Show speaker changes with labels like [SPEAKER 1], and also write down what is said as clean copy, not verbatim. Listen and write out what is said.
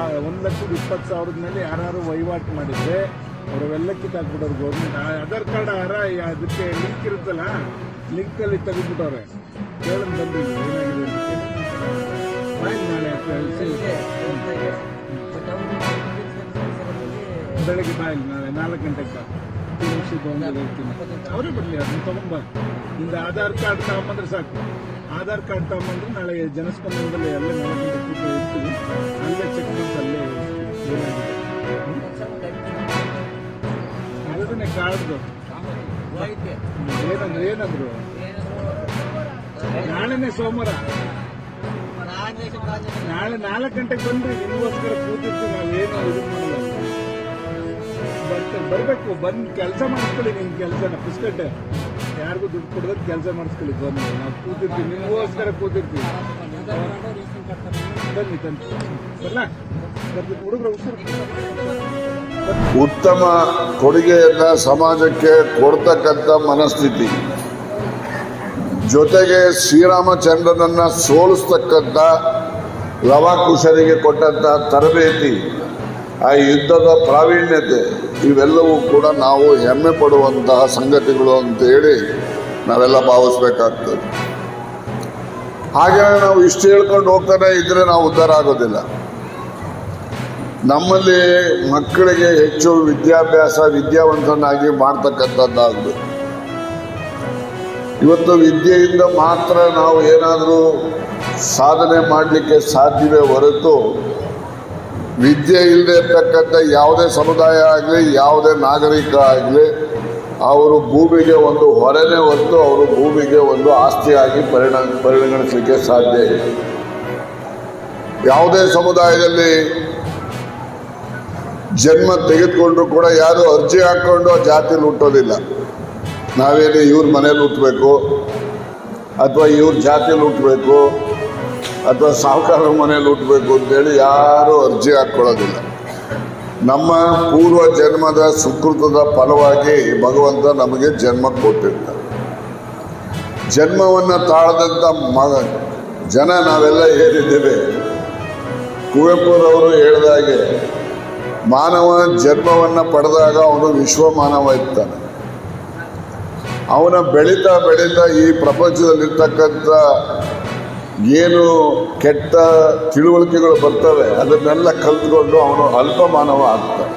[SPEAKER 1] 1,20,000 ಮೇಲೆ ಯಾರು ವಹಿವಾಟು ಮಾಡಿದ್ರೆ ಅವರೆಲ್ಲ ಕಿತ್ತಾಕ್ಬಿಟ್ಟವ್ರು ಗೌರ್ಮೆಂಟ್. ಆಧಾರ್ ಕಾರ್ಡ್ ಅದಕ್ಕೆ ಲಿಂಕ್ ಇರುತ್ತಲ್ಲ, ಲಿಂಕಲ್ಲಿ ತೆಗೆದ್ಬಿಟ್ಟವ್ರೆ. ಕೇಳೋದು ಬಂದು ಏನಾಗಿದೆ ಬೆಳಗ್ಗೆ ಬಾಯಿಲ್ ನಾಳೆ 4 ಗಂಟೆಗೆ ಹೇಳ್ತೀನಿ. ಅವರೇ ಬರಲಿ, ಅದನ್ನ ತಗೊಂಡ್ಬ. ನಿಂದ ಆಧಾರ್ ಕಾರ್ಡ್ ತಗೊಂಬಂದ್ರೆ ಸಾಕು. ಆಧಾರ್ ಕಾರ್ಡ್ ತಗೊಂಬಂದ್ರೆ ನಾಳೆ ಜನಸ್ಪಂದನದಲ್ಲಿ ಎಲ್ಲ 4 ಗಂಟೆ ಕೂಟ ಇರ್ತೀವಿ. ಅಲ್ಲೇ ಚೆಕ್ ಮಾಡಿ ಅಲ್ಲೇ ಅದನ್ನೇ ಕಾರ್ಡ್ದು ಏನಂದ್ರು ನಾಳೆನೇ ಸೋಮವಾರ ನಾಳೆ 4 ಗಂಟೆಗೆ ಬಂದ್ರಿ. ನಿಮಗೋಸ್ಕರ ಕೂತಿರ್ತೀವಿ. ನಾವೇನು ಇದು ಮಾಡಲ್ಲ. ಬರ್ಬೇಕು, ಬಂದು ಕೆಲಸ ಮಾಡಿಸ್ಕೊಳ್ಳಿ. ನಿಮ್ ಕೆಲಸನ ಪುಸ್ತಕ ಯಾರಿಗೂ ದುಡ್ಡು ಕೊಡೋದಕ್ಕೆ ಕೆಲಸ ಮಾಡಿಸ್ಕೊಳ್ಳಿ. ಬಂದು ನಾವು ಕೂತಿರ್ತೀವಿ, ನಿಮಗೋಸ್ಕರ ಕೂತಿರ್ತೀವಿ. ಬನ್ನಿ ಬರಲ್ಲ ಹುಡುಗರು
[SPEAKER 2] ಉತ್ತಮ ಕೊಡುಗೆಯನ್ನ ಸಮಾಜಕ್ಕೆ ಕೊಡ್ತಕ್ಕಂಥ ಮನಸ್ಥಿತಿ, ಜೊತೆಗೆ ಶ್ರೀರಾಮಚಂದ್ರನನ್ನ ಸೋಲಿಸ್ತಕ್ಕಂಥ ಲವಕುಶರಿಗೆ ಕೊಟ್ಟಂಥ ತರಬೇತಿ, ಆ ಯುದ್ಧದ ಪ್ರಾವೀಣ್ಯತೆ, ಇವೆಲ್ಲವೂ ಕೂಡ ನಾವು ಹೆಮ್ಮೆ ಪಡುವಂತಹ ಸಂಗತಿಗಳು ಅಂತೇಳಿ ನಾವೆಲ್ಲ ಭಾವಿಸ್ಬೇಕಾಗ್ತದೆ. ಹಾಗೆ ನಾವು ಇಷ್ಟು ಹೇಳ್ಕೊಂಡು ಹೋಗ್ತಾನೆ ಇದ್ರೆ ನಾವು ಉದ್ಧಾರ ಆಗೋದಿಲ್ಲ. ನಮ್ಮಲ್ಲಿ ಮಕ್ಕಳಿಗೆ ಹೆಚ್ಚು ವಿದ್ಯಾವಂತನಾಗಿ ಮಾಡ್ತಕ್ಕಂಥದ್ದಾಗಬೇಕು. ಇವತ್ತು ವಿದ್ಯೆಯಿಂದ ಮಾತ್ರ ನಾವು ಏನಾದರೂ ಸಾಧನೆ ಮಾಡಲಿಕ್ಕೆ ಸಾಧ್ಯವೇ ಹೊರತು ವಿದ್ಯೆ ಇಲ್ಲದೆ ಇರ್ತಕ್ಕಂಥ ಯಾವುದೇ ಸಮುದಾಯ ಆಗಲಿ, ಯಾವುದೇ ನಾಗರಿಕ ಆಗಲಿ, ಅವರು ಭೂಮಿಗೆ ಒಂದು ಹೊರೆನೇ ಹೊರತು ಅವರು ಭೂಮಿಗೆ ಒಂದು ಆಸ್ತಿಯಾಗಿ ಪರಿಗಣಿಸಲಿಕ್ಕೆ ಸಾಧ್ಯ ಇಲ್ಲ. ಯಾವುದೇ ಸಮುದಾಯದಲ್ಲಿ ಜನ್ಮ ತೆಗೆದುಕೊಂಡ್ರು ಕೂಡ ಯಾರು ಅರ್ಜಿ ಹಾಕ್ಕೊಂಡು ಆ ಜಾತಿಲಿ ಹುಟ್ಟೋದಿಲ್ಲ. ನಾವೇನು ಇವ್ರ ಮನೇಲಿ ಹುಟ್ಟಬೇಕು ಅಥವಾ ಇವ್ರ ಜಾತಿಯಲ್ಲಿ ಹುಟ್ಟಬೇಕು ಅಥವಾ ಸಾಹುಕಾರರ ಮನೇಲಿ ಹುಟ್ಟಬೇಕು ಅಂತೇಳಿ ಯಾರೂ ಅರ್ಜಿ ಹಾಕ್ಕೊಳ್ಳೋದಿಲ್ಲ. ನಮ್ಮ ಪೂರ್ವ ಜನ್ಮದ ಸುಕೃತದ ಫಲವಾಗಿ ಭಗವಂತ ನಮಗೆ ಜನ್ಮ ಕೊಟ್ಟಿರ್ತಾರೆ. ಜನ್ಮವನ್ನು ತಾಳದಂಥ ಜನ ನಾವೆಲ್ಲ ಏನಿದ್ದೇವೆ. ಕುವೆಂಪುರವರು ಹೇಳಿದಾಗೆ ಮಾನವ ಜನ್ಮವನ್ನು ಪಡೆದಾಗ ಅವನು ವಿಶ್ವಮಾನವ ಇರ್ತಾನೆ. ಅವನ ಬೆಳೀತಾ ಈ ಪ್ರಪಂಚದಲ್ಲಿರ್ತಕ್ಕಂಥ ಏನು ಕೆಟ್ಟ ತಿಳುವಳಿಕೆಗಳು ಬರ್ತವೆ ಅದನ್ನೆಲ್ಲ ಕಲ್ತ್ಕೊಂಡು ಅವನು ಅಲ್ಪ ಮಾನವ ಆಗ್ತಾನೆ.